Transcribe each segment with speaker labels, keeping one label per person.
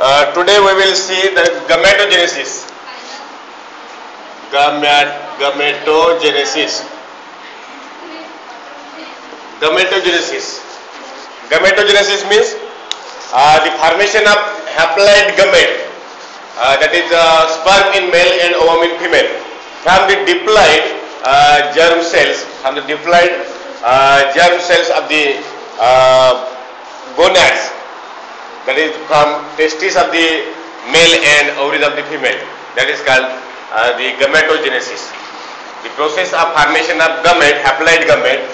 Speaker 1: Today we will see the gametogenesis. Gametogenesis. Gametogenesis. Gametogenesis means the formation of haploid gamete, that is sperm in male and ovum in female, from the diploid germ cells, of the gonads, that is from testes of the male and ovaries of the female. That is called the gametogenesis. The process of formation of gamete, haploid gamete,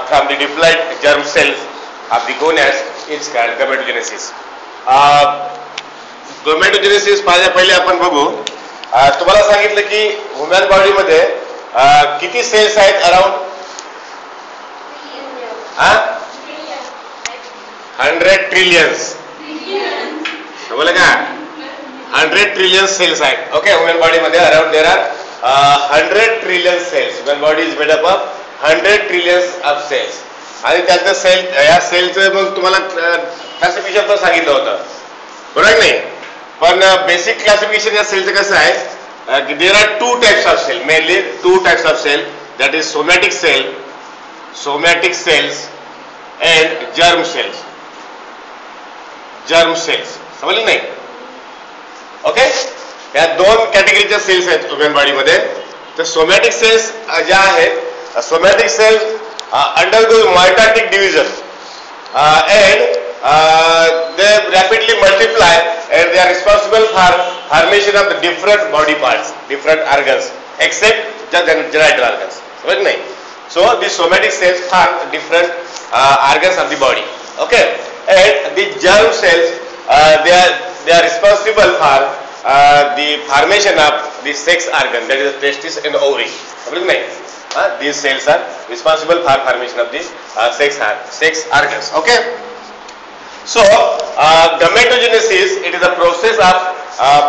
Speaker 1: from the diploid germ cells of the gonads is called gametogenesis. gametogenesis पाहिजे पहिले आपण बघू. तुम्हाला सांगितलं की human body मध्ये किती cells आहेत अराउंड 100 ट्रिलियन्स. बोला का 100 ट्रिलियन सेल्स आहेत. ओके, ह्युमन बॉडी मध्ये around there are 100 trillion cells. Human body is made up of 100 trillions of cells. आणि त्यातलं सेल, या सेलचं मग तुम्हाला क्लासिफिकेशन पण सांगितलं होतं, बरोबर नाही? पण बेसिक क्लासिफिकेशन या सेलचं कसं आहे की there are 2 types of cell, mainly 2 types of cell, that is somatic cells and germ cells. समजलं नाही? ओके, या 2 कॅटेगरीच्या सेल्स आहेत ह्युमन बॉडी मध्ये. तर सोमॅटिक सेल्स ज्या आहेत, somatic cells undergo mitotic division and they rapidly multiply and they are responsible for formation of the different body parts, different organs except the genital organs. समजलं नाही? So the somatic cells form different organs of the body. Okay, and the germ cells they are responsible for the formation of the sex organ, that is the testis and the ovary. समजलं नाही? These cells are responsible for formation of the sex organs. Okay, so gametogenesis, it is a process of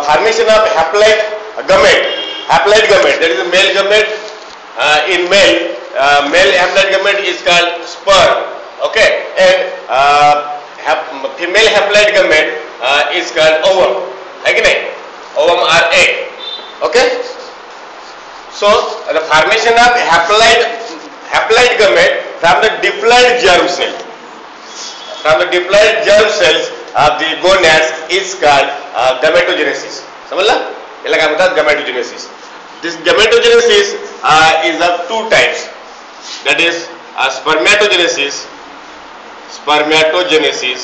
Speaker 1: formation of haploid gamete, that is a male gamete. In male haploid gamete is called sperm. Okay, and female haploid gamete is called ovum. Again, ovum or egg. Okay, so the formation of haploid gamete from the diploid germ cells of the gonads is called gametogenesis. समजला? याला काय म्हणतात? gametogenesis. This gametogenesis is of 2 types, that is spermatogenesis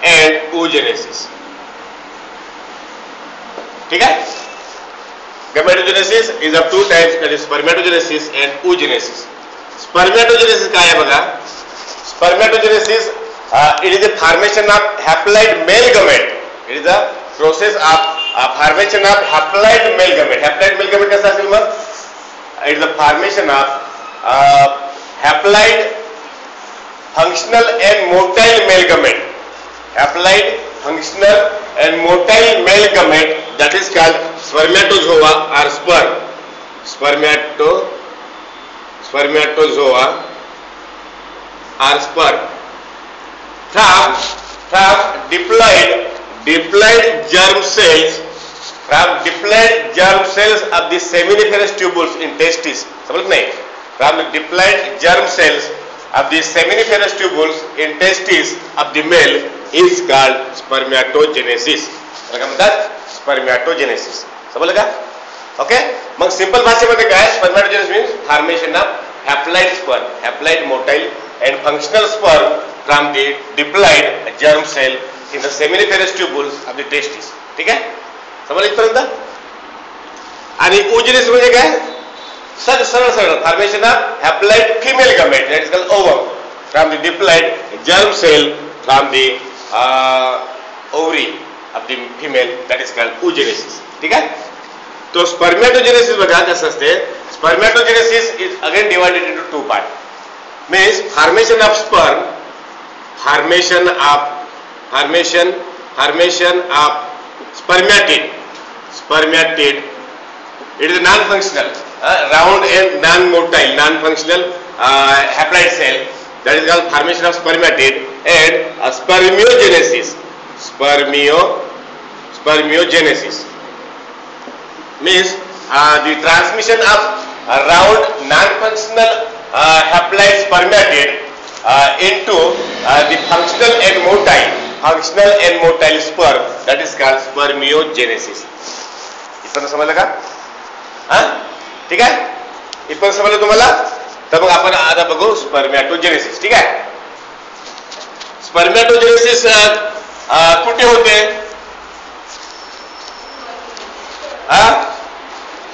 Speaker 1: and oogenesis. ठीक आहे? Gametogenesis is of 2 types, that is spermatogenesis and oogenesis. Spermatogenesis काय आहे बघा? Spermatogenesis, it is the formation of haploid male gamete. It is the process of formation of haploid male gamete. Haploid male gamete कसं असेल मग? It is the formation of haploid functional and motile male gamete. Haploid functional and motile male gamete, that is called spermatozoa or sperm. Spermatozoa or sperm from diploid germ cells of the seminiferous tubules in testis. समझ नहीं? From the diploid germ cells of the seminiferous tubules in testis of the male is called spermatogenesis. क्या मतलब? Spermatogenesis. समझ लगा? Okay? मग simple भाषेमध्ये काय? Spermatogenesis means formation of haploid sperm, haploid motile and functional sperm from the diploid germ cell in the seminiferous tubules of the testis. ठीक आहे? समजलं इथपर्यंत? आणि oogenesis म्हणजे काय? सरळ formation of haploid female gamete, that is called ovum, from the diploid germ cell from the ovary of the female, that is called oogenesis. ठीक आहे? तो spermatogenesis बघा कसं असते. Spermatogenesis is again divided into 2 parts. Means formation of sperm, formation of spermatid. It is non-functional, round and non-functional haploid cell, that is called formation of spermatid. And spermiogenesis, spermiogenesis means the transmission of around non-functional haploid spermatid into the functional and motile sperm, that is called spermiogenesis. इथं समजलं का? ठीक आहे, इथं समजलं तुम्हाला? तर मग आपण आता बघू स्पर्मॅटोजेनेसिस. ठीक आहे, स्पर्मॅटोजेनेसिस कुठे होते?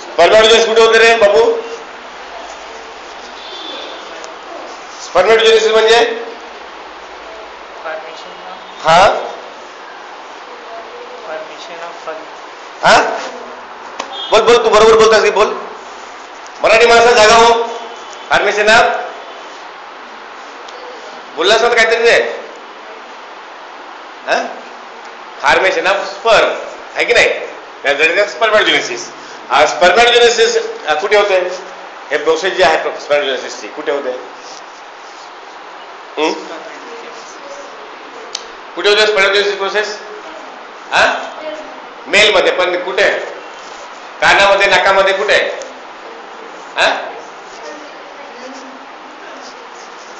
Speaker 1: स्पर्मॅटोजेनेसिस कुठे होते रे बाबू? स्पर्मॅटोजेनेसिस म्हणजे बोल बोल, तू बरोबर बोलतास की, बोल मराठी माणसा जागा हो. फॉर्मेशन ऑफ बोललास ना काहीतरी ते, फॉर्मेशन ऑफ स्पर्म आहे की नाही, स्पर्मॅटोजेनेसिस. स्पर्मॅटोजेनेसिस कुठे होते? हे प्रोसेस जे आहे स्पर्मॅटोजेनेसिसची कुठे होते? कुठे होते स्पर्मॅटोजेनेसिस प्रोसेस? मेल मध्ये, पण कुठे? कानामध्ये, नाकामध्ये, कुठे?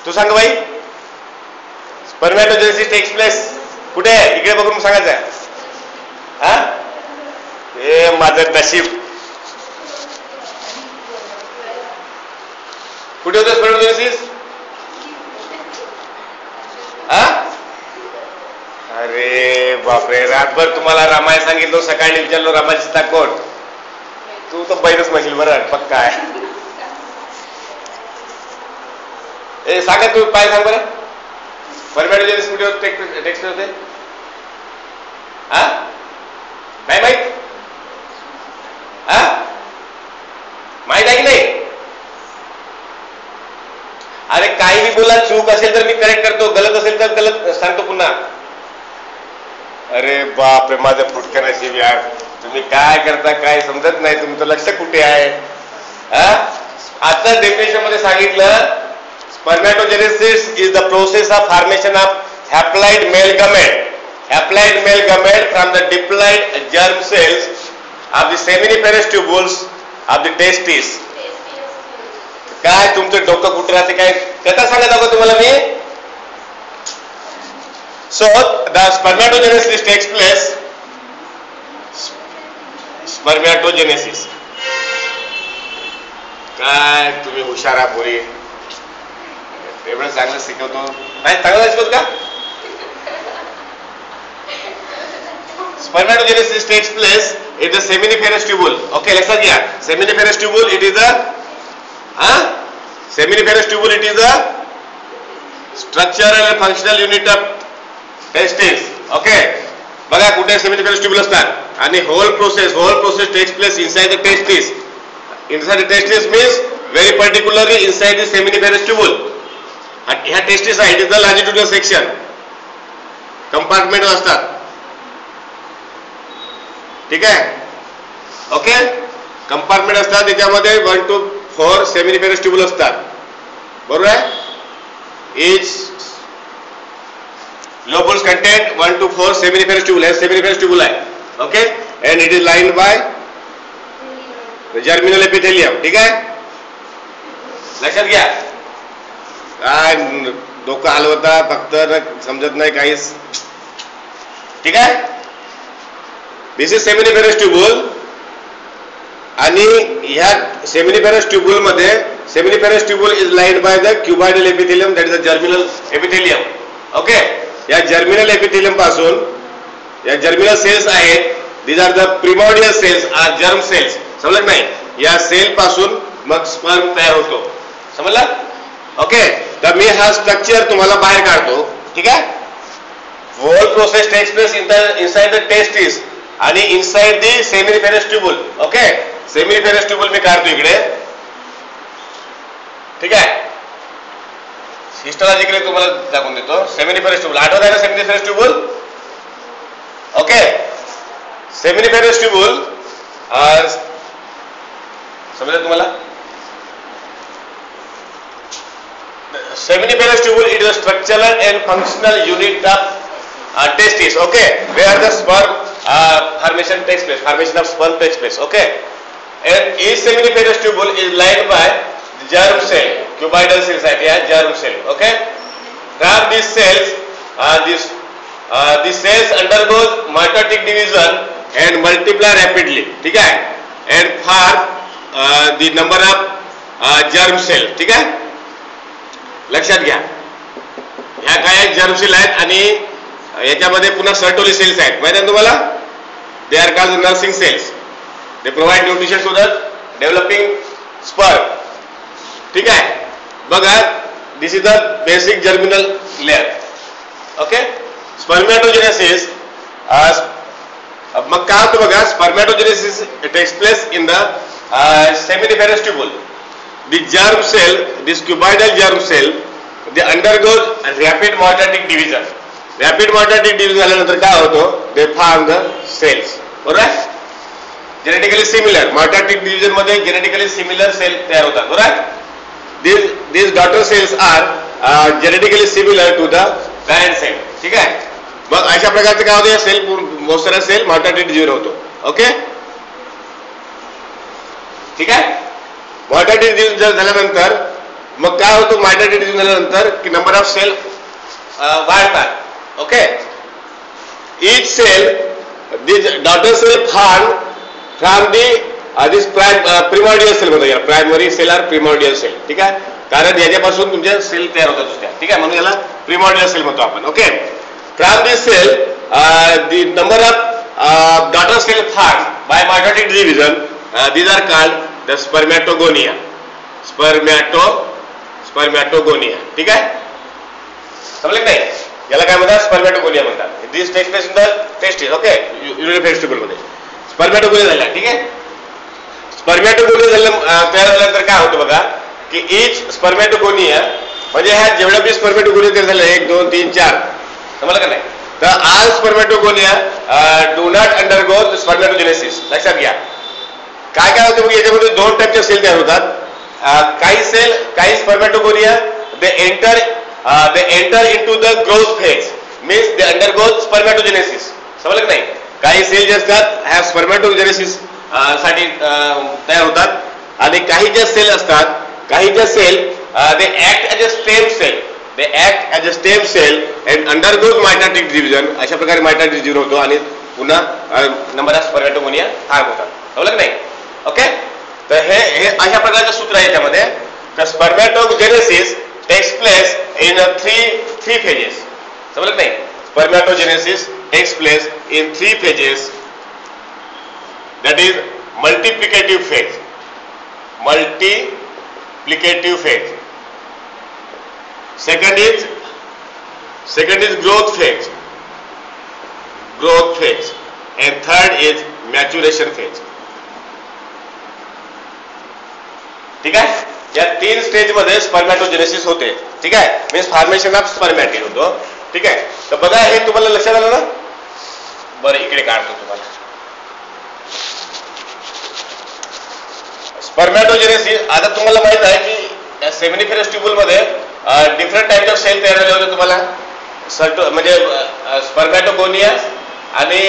Speaker 1: तू सांग बाई. स्पर्मॅटोजेनेसिस टेक्स प्लेस कुठे? इकडे बघून सांगायचं. हे माझं नशीब. कुठे होतं स्पर्मॅटोजेनेसिस? अरे बापरे, रातभर तुम्हाला रामायण सांगितलं, सकाळी विचारलो रामाची सीता कोण? तू तर बैलच म्हणशील बरं पक्का आहे. सांगा तू, काय सांग बरं. स्पर्मॅटोजेनेसिस कुठे होते? टेक्स्ट होते? नाही माहित? माहित आहे की नाही? अरे काही बी बोला, चूक असेल तर मी करेक्ट करतो, गलत असेल तर गलत सांगतो पुन्हा. अरे बापरे, माझं फुटकं नशीब यार. तुम्ही काय करता काय समजत नाही, तुमचं लक्ष कुठे आहे? आता डेफिनेशन मध्ये सांगितलं, spermatogenesis is the process of formation of haploid male gamete from the diploid germ cells of the seminiferous tubules of the testis. काय तुमचं डोकं कुठे राहते? काय कथा सांगत आहोत तुम्हाला मी. So the spermatogenesis takes place. Spermatogenesis. काय तुम्ही हुशारा पुरी, एवढं चांगलं शिकवतो. नाही चांगलं शिकवतो का? Spermatogenesis takes place in the seminiferous tubule. Okay, लक्षात घ्या. Seminiferous tubule, it is the seminiferous tubule, it is the structural and functional unit of testis. Okay, बघा कुठे सेमिनिफेरस ट्यूबुल असतात, आणि whole process takes place inside the testis. Inside the testis means very particularly inside the seminiferous tubule. ह्या testis आहे, it is the longitudinal section. Compartment असतात. ठीक आहे, okay, compartment असतात, त्याच्यामध्ये 1 to 4 सेमिनिफेरस ट्यूबुल असतात. बरोबर आहे. इच lobules contain 1 to 4 seminiferous tubule. हे seminiferous tubule आहे. Okay, and it is lined by the germinal epithelium. ठीक आहे, लक्षात घ्या. काय डोकं हलवता फक्त, समजत नाही काहीच. ठीक आहे, दिस इज सेमिनिफेरस ट्यूबुल. आणि ह्या सेमिनिफेरस ट्यूबुल मध्ये seminiferous tubule is lined by the cuboidal epithelium, that is the germinal epithelium. Okay, या जर्मिनल एपिथेलियम पासून या जर्मिनल सेल्स आहेत, these are the primordial cells, or germ cells. समजलं नाही? या सेल पासून मग स्पर्म तयार होतो. समजलं? ओके, तर मी हा स्ट्रक्चर तुम्हाला बाहेर काढतो. ठीक आहे, whole process takes place inside the testis आणि inside the seminiferous tubule. Okay, seminiferous tubule मी काढतो इकडे. ठीक आहे, हिस्टॉलॉजिकली तुम्हाला दाखवून देतो. सेमिनिफेरस ट्यूबुल आठवत आहे ना? Seminiferous tubule. Okay, seminiferous tubule समजलं तुम्हाला? Seminiferous tubule, it is a structural and functional unit of testis, okay, where the sperm formation takes place, formation of sperm takes place, okay, and each seminiferous tubule is lined by the germ cell, cuboidal cells आहेत या germ cell, okay. From these cells, these cells undergoes mitotic division and multiply rapidly, ठीक आहे, and form the number of germ cell, ठीक आहे. लक्षात घ्या, ह्या काय जर्म सेल आहेत आणि याच्यामध्ये पुन्हा सर्टोली सेल्स आहेत, माहिती आहे तुम्हाला. They are called nursing cells. They provide nutrition to the developing sperm, ठीक आहे. बघा, this is the basic germinal layer, okay. Spermatogenesis, मग काय होतं बघा, spermatogenesis takes place in the seminiferous tubule. The germ cell, this cuboidal germ cell, they undergoes rapid mitotic division. Rapid mitotic division झाल्यानंतर काय होतो, they form the cells, बरोबर आहे. Genetically similar, mitotic division मध्ये जेनेटिकली सिमिलर सेल तयार होतात, बरोबर आहे. These daughter cells are genetically similar to the parent cell, ठीक आहे. मग अशा प्रकारचे काय होते, सेल बहुत सारा सेल mitotic division होतो, ओके, ठीक आहे. मायटोटिक डिव्हिजन झाल्यानंतर मग काय होतं, मायटोटिक डिव्हिजन झाल्यानंतर की नंबर ऑफ सेल वाढतात, okay. Each cell, this daughter cell form from this primordial cell म्हणतो, याला primary cell or primordial cell, ठीक आहे. कारण याच्यापासून तुमच्या सेल तयार होतात दुसऱ्या, ठीक आहे, म्हणून याला प्रिमॉर्डियल सेल म्हणतो आपण, okay. From this cell the number of daughter cell form by mitotic division, these are called the spermatogonia, spermatogonia, ठीक आहे. समजलं नाही, याला काय म्हणतात, स्पर्मॅटोगोनिया म्हणतात. This takes place in the testis, okay, urinary tubule मध्ये स्पर्मॅटोगोनिया झाला, ठीक आहे. स्पर्मॅटोगोनिया तयार झाल्यानंतर काय होतं बघा, की इच स्पर्मॅटोगोनिया म्हणजे ह्या जेवढ्या बी स्पर्मॅटोगोनिया तयार झाल्या 1 2 3 4, समजलं का नाही, तर all spermatogonia do not undergo spermatogenesis. लक्षात घ्या, काय काय होतं, याच्यामध्ये 2 टाईपच्या सेल तयार होतात. काही spermatogonia they enter into the growth phase, means they undergo spermatogenesis, समजलं नाही. काही सेल जे असतात ह्या स्पर्मॅटोजेनेसिस साठी तयार होतात, आणि काही ज्या सेल असतात, काही ज्या cell they act as a stem cell, and undergoes mitotic division. अशा प्रकारे मायटोटिक डिव्हिजन होतो आणि पुन्हा नंबर ऑफ स्पर्मॅटोगोनिया फॉर्म होतात, समजलं नाही, ओके. तर हे अशा प्रकारचं सूत्र आहे याच्यामध्ये. तर spermatogenesis takes place in 3 phases, समजलं नाही. Spermatogenesis takes place in 3 phases, that is multiplicative phase, second is growth phase, and third is maturation phase, ठीक आहे. या 3 स्टेज मध्ये स्पर्मॅटोजेनेसिस होते, ठीक आहे, मीन्स फॉर्मेशन ऑफ स्पर्मॅटिड होतो, ठीक आहे. तर बघा, हे तुम्हाला लक्षात आलं ना. बरं, इकडे काढतो तुम्हाला. स्पर्मॅटोजेनेसिस, आता तुम्हाला माहित आहे की या सेमिनिफेरस ट्यूबुल मध्ये डिफरंट टाइप्स ऑफ सेल तयार झाले होते तुम्हाला, म्हणजे स्पर्मॅटोगोनिया आणि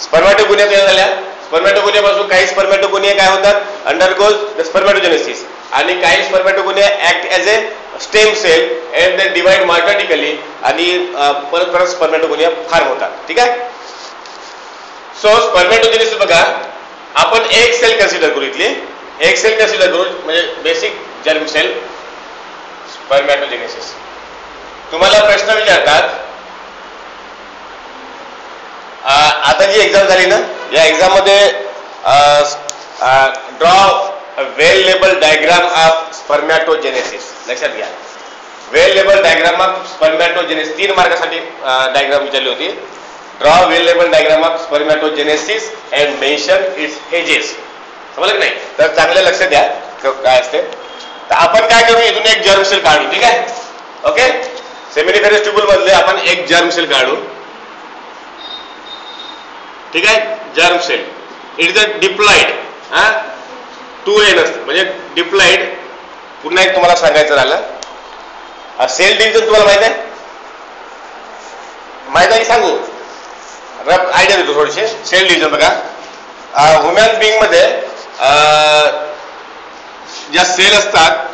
Speaker 1: स्पर्मॅटोगोनिया तयार झाल्या. स्पर्मॅटोगोनिया पासून काही स्पर्मॅटोगोनिया काय होतात, अंडरगोज द स्पर्मॅटोजेनेसिस, आणि काही spermatogonia act as a stem cell and they divide mitotically, आणि परत स्पर्मॅटोगोनिया फॉर्म होतात, ठीक आहे. सो स्पर्मॅटोजेनेसिस बघा, आपण एक सेल कन्सिडर करू, इथली एक सेल कन्सिडर करू, म्हणजे बेसिक जर्म सेल स्पर्मॅटोजेनेसिस. तुम्हाला प्रश्न विचारतात, आता जी एक्झाम झाली ना, या एक्झाम मध्ये draw well label diagram of spermatogenesis. लक्षात घ्या, well label diagram of spermatogenesis 3 मार्कासाठी डायग्राम विचारली होती. Draw well label diagram of spermatogenesis and mention its phases, समजलं की नाही. तर चांगलं लक्ष द्या काय असते. तर आपण काय करू, इथून एक जर्म सेल काढू, ठीक आहे, ओके. सेमिनिफेरस ट्यूबुल मधले आपण एक जर्म सेल काढू, ठीक आहे. Germ cell, it is a diploid, 2n असते, म्हणजे डिप्लॉइड. पुन्हा एक तुम्हाला सांगायचं राहिलं, सेल डिव्हिजन तुम्हाला माहित आहे, माहिती आहे सांगू, रफ आयडिया देतो थोडीशी. सेल डिव्हिजन बघा, ह्युमन बिंग मध्ये ज्या सेल असतात,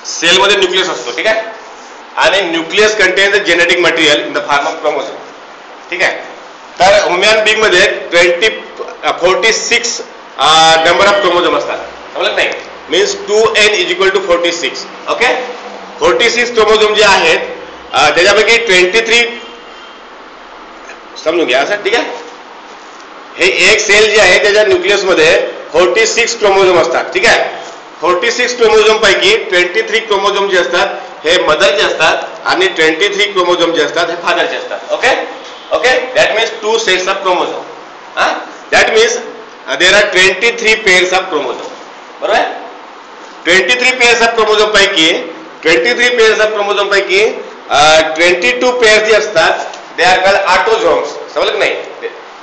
Speaker 1: सेलमध्ये न्यूक्लियस असतो, ठीक आहे, आणि nucleus content the genetic material in the form of chromosome, ठीक आहे. तर ह्युमन बिंग मध्ये 46 नंबर ऑफ क्रोमोझोम असतात, समजलं नाही, मीन्स 2n = 46. ओके, 46 क्रोमोझोम जे आहेत त्याच्यापैकी 23 समजून घ्या असं, ठीक आहे. हे एक सेल जे आहे त्याच्या न्यूक्लियस मध्ये 46 क्रोमोझोम असतात, ठीक आहे. 46 क्रोमोझोम पैकी 23 क्रोमोझोम जे असतात हे मदरचे असतात आणि 23 क्रोमोझोम जे असतात हे फादरचे असतात. Okay okay, that means 2 sets of chromosome. That means there are 23 pairs of chromosome, बरोबर. 23 पेअर्स ऑफ क्रोमोझोम पैकी 22 पेअर्स जे असतात दे आर कॉल्ड ऑटोझोम्स, समजलं नाही,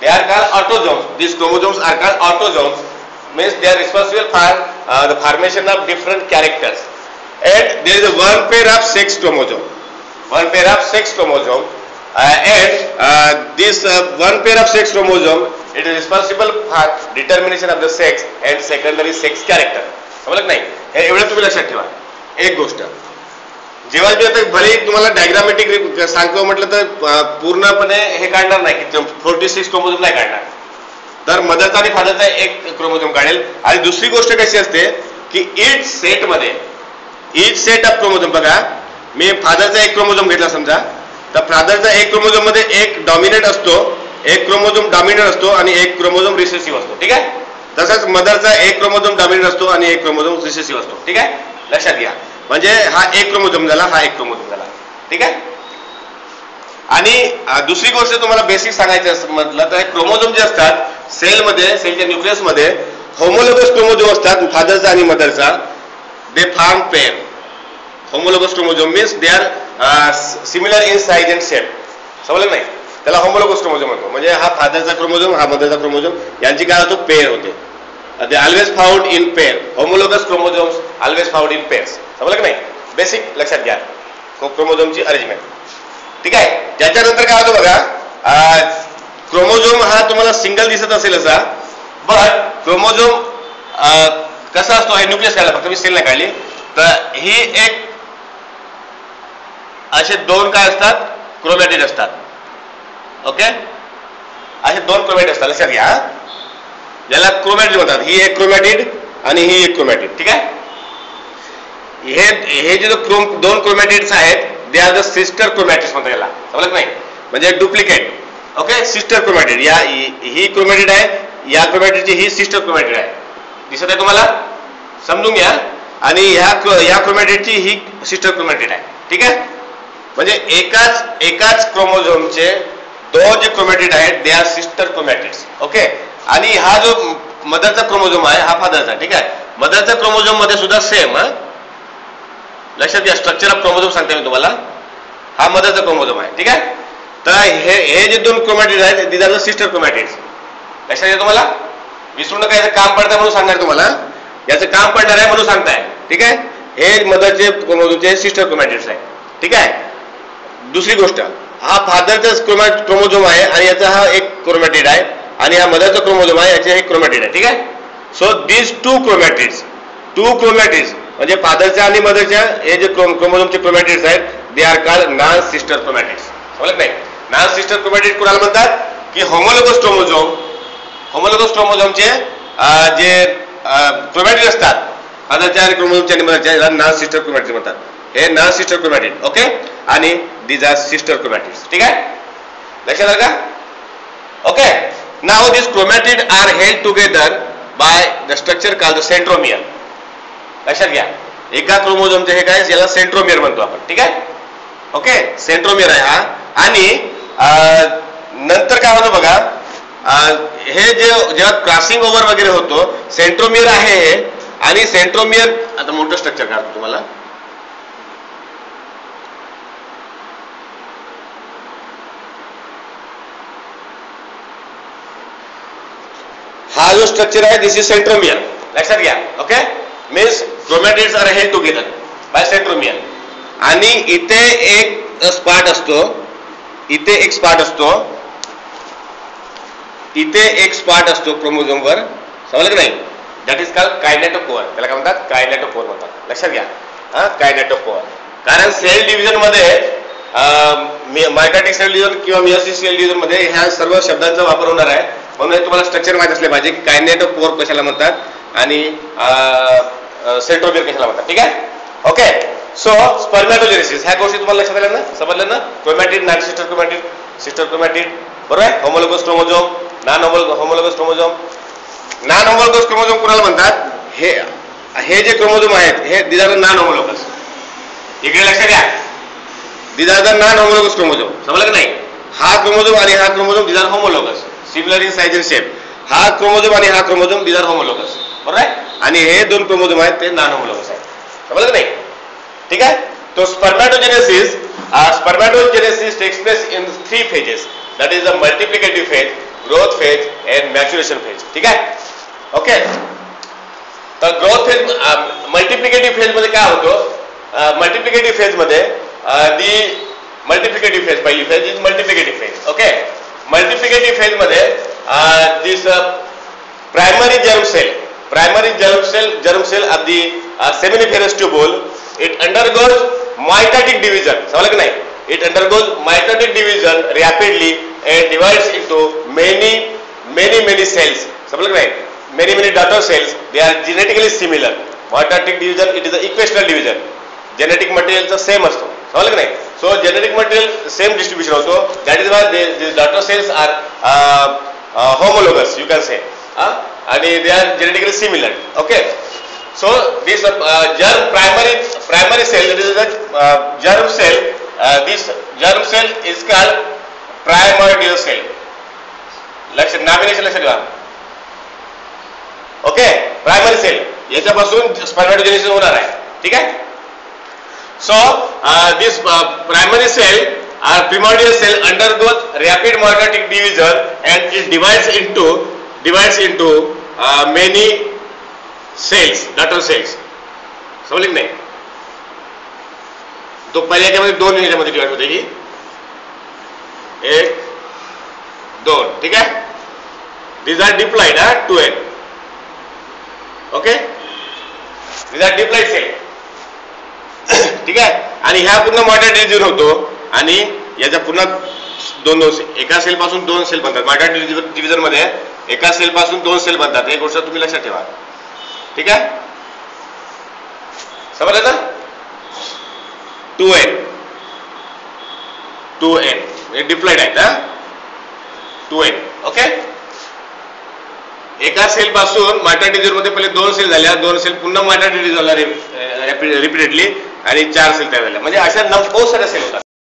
Speaker 1: they are called autosomes. These chromosomes are called autosomes, means they are responsible for the formation of different characters. And there is a one pair of sex chromosome, and this one pair of sex chromosome, it is responsible for determination of the sex and secondary sex character. समजलं नाही, हे एवढं तुम्ही लक्षात ठेवा. एक गोष्ट, जेव्हा मी आता भले तुम्हाला डायग्रामॅटिक सांगतो म्हटलं तर पूर्णपणे हे काढणार नाही की 46 क्रोमोझोम नाही काढणार, तर मदरचा आणि फादरचा एक क्रोमोझोम काढेल. आणि दुसरी गोष्ट कशी असते की ईच सेट ऑफ क्रोमोझोम, बघा मी फादरचा एक क्रोमोझोम घेतला समजा, तर फादरचा एक क्रोमोझोम मध्ये एक डॉमिनंट असतो, एक क्रोमोझोम डॉमिनंट असतो आणि एक क्रोमोझोम रिसेसिव्ह असतो, ठीक आहे. तसंच मदरचा एक क्रोमोझोम डॉमिनंट असतो आणि एक क्रोमोझोम रिसेसिव्ह असतो, ठीक आहे, लक्षात घ्या. म्हणजे हा एक क्रोमोझोम झाला, हा एक क्रोमोझोम झाला, ठीक आहे. आणि दुसरी गोष्ट तुम्हाला बेसिक सांगायचं म्हटलं तर क्रोमोझोम जे असतात सेलमध्ये, सेलच्या न्यूक्लियसमध्ये होमोलोगस क्रोमोझोम असतात फादरचा आणि मदरचा, they form pair. Homologous chromosome means they are similar in size and shape, समजलं नाही, त्याला होमोलोगस क्रोमोझोम म्हणतो. म्हणजे हा फादरचा क्रोमोझोम, हा मदरचा क्रोमोझोम, यांची काय होतो, पेअर होते. they always found in pair, homologous chromosomes always found in pairs, समजलं की नाही, बेसिक लक्षात घ्या क्रोमोझोमची अरेंजमेंट, ठीक आहे. त्याच्यानंतर काय होतं बघा, क्रोमोझोम हा तुम्हाला सिंगल दिसत असेल असा, बट क्रोमोझोम कसा असतो, हे न्यूक्लियस काढला, फक्त मी सेल नाही काढली, तर ही एक असे दोन काय असतात, क्रोमॅटिड असतात. ओके, असे दोन क्रोमॅटिड असतात, लक्षात घ्या, ज्याला क्रोमॅटिड म्हणतात. ही एक क्रोमॅटिड आणि ही एक क्रोमॅटिड, ठीक आहे. हे जे दोन क्रोमॅटिड्स आहेत they are the sister chromatids म्हणतात याला, समजलं नाही, म्हणजे डुप्लिकेट. ओके, सिस्टर क्रोमॅटिड, या ही क्रोमॅटिड आहे, या क्रोमॅटिडची ही सिस्टर क्रोमॅटिड आहे, दिसत आहे तुम्हाला, समजून घ्या. आणि या क्रोमॅटिडची ही सिस्टर क्रोमॅटिड आहे, ठीक आहे. म्हणजे एकाच क्रोमोझोमचे दोन जे क्रोमॅटिड आहेत they are sister chromatids. Okay, आणि हा जो मदरचा क्रोमोझोम आहे हा फादरचा, ठीक आहे. मदरचा क्रोमोझोम मध्ये सुद्धा सेम, लक्षात घ्या, स्ट्रक्चर ऑफ क्रोमोझोम सांगते मी तुम्हाला, हा मदरचा क्रोमोझोम आहे, ठीक आहे. तर हे जे दोन क्रोमॅटिड आहेत these are the sister chromatids, लक्षात घ्या. तुम्हाला विसरू नका, याचं काम पडतं म्हणून सांगणार तुम्हाला, याचं काम पडणार आहे म्हणून सांगताय, ठीक आहे. हे मदरचे क्रोमोझोमचे सिस्टर क्रोमॅटिड्स आहे, ठीक आहे. दुसरी गोष्ट, हा फादरचा क्रोमोझोम आहे आणि याचा हा एक क्रोमॅटिड आहे, आणि हा मदरचा क्रोमोझोम आहे, याचे एक क्रोमॅटिड आहे, ठीक आहे. सो दीज टू क्रोमॅटिड्स म्हणजे फादरच्या आणि मदरच्या हे जे क्रोमोझोमचे क्रोमॅटिड्स आहेत दे are called non sister chromatids, समजलं नाही. नॉन सिस्टर क्रोमॅटिड कुणाला म्हणतात की होमोलोगस क्रोमोझोमचे जे क्रोमॅटिड असतात फादरच्या आणि क्रोमोझोमच्या आणि मदरच्या, याला नॉन सिस्टर क्रोमॅटिड म्हणतात. हे नॉन सिस्टर क्रोमॅटिड, ओके, आणि दीज आर सिस्टर क्रोमॅटिड्स, ठीक आहे, लक्षात आलं का. Okay, now these chromatid are held together by the structure called the centromere. लक्षात घ्या, एका क्रोमोझोमचे हे काय, याला सेंट्रोमियर म्हणतो आपण, ठीक आहे. ओके, सेंट्रोमियर आहे हा. आणि नंतर काय होतं बघा, हे जेव्हा क्रॉसिंग ओव्हर वगैरे होतो, सेंट्रोमियर आहे हे, आणि सेंट्रोमियर, आता मोठं स्ट्रक्चर काढतो तुम्हाला, हा जो स्ट्रक्चर आहे दिस इज सेंट्रोमियर, लक्षात घ्या. Okay, means chromatids are held together by centromere. आणि इथे एक स्पॉट असतो, इथे एक स्पॉट असतो, इथे एक स्पॉट असतो क्रोमोझोमवर, समजलं की नाही? That is called kinetochore. त्याला काय म्हणतात? कायनेटोकोर म्हणतात. लक्षात घ्या, कायनेटोकोर. कारण सेल डिव्हिजन मध्ये मायटॉटिक सेल डिव्हिजन किंवा मियोसिस सेल डिव्हिजन मध्ये ह्या सर्व शब्दांचा वापर होणार आहे. म्हणून तुम्हाला स्ट्रक्चर माहित असले पाहिजे. कायनेटोकोर कशाला म्हणतात आणि सेंट्रोमियर कशाला म्हणतात. ठीक आहे, ओके. सो स्पर्मॅटोजेनेसिस ह्या गोष्टी तुम्हाला लक्षात आल्या ना, समजलं ना? Chromatid, non sister chromatid, sister chromatid, बरोबर आहे. Homologous chromosome, non homologous chromosome. Non homologous chromosome कोणाला म्हणतात? हे जे क्रोमोझोम आहेत हे दीज आर नॉन होमोलोगस. इकडे लक्षात घ्या, these are the non homologous chromosome. समजलं की नाही? हा क्रोमोझोम आणि हा chromosome these are homologous, similar in size and shape. हा क्रोमोझोम आणि हा क्रोमोझोम दीज आर होमोलोगस, बरोबर आहे. आणि हे दोन क्रोमोझोम आहेत ते नॉन होमोलोगस आहेत. समजलं की नाही? ठीक आहे. तो spermatogenesis takes place in 3 phases. That is the multiplicative phase, growth phase and maturation phase. ठीक आहे, ओके. तर ग्रोथ फेज, मल्टिप्लिकेटिव्ह फेज मध्ये काय होतं? मल्टिप्लिकेटिव्ह फेज मध्ये मल्टिप्लिकेटिव्ह फेज, पहिली phase is multiplicative phase. Okay. Multiplicative phase मध्ये दिस primary germ cell of the seminiferous tubule, it undergoes mitotic division. समजलं की नाही? It undergoes mitotic division rapidly and divides into many cells. समजलं की नाही? Many daughter cells. They are genetically similar. Mitotic division, it is the equational division. Genetic material चा same असतो. समजलं की नाही? So genetic material same distribution also. That is why these daughter cells are homologous, you can say. And they are genetically similar. Okay. So this primary cell, it is the germ cell. This germ cell is called primordial cell. Navigation लक्षात ठेवा. Okay, primary sale याच्यापासून स्पर्मॅटोजेनेसिस होणार आहे. ठीक आहे. So this primary cell or primordial cell undergoes rapid mitotic division and it divides into many cells, daughter cells. समजलं की नाही? तो पहिल्या याच्यामध्ये 2 याच्यामध्ये डिवाइड होते की 1 2. ठीक आहे. These are diploid, 2n. Okay, these are diploid cell. ठीक आहे. आणि ह्या पुन्हा mitotic division होतो आणि याच्या पुन्हा दोन एका सेल पासून 2 सेल बनतात. mitotic division मध्ये एका सेल पासून 2 सेल बनतात. एक गोष्ट तुम्ही लक्षात ठेवा. ठीक आहे, समजलं ना? 2n हे डिप्लॉइड आहेत. 2n. ओके. एका सेल पासून mitotic division मध्ये पहिले 2 सेल झाल्या, 2 सेल पुन्हा mitotic division झाल्या रिपीटेडली आणि 4 सेल तयार झाल्या. म्हणजे अशा 9 साऱ्या सेल होतात.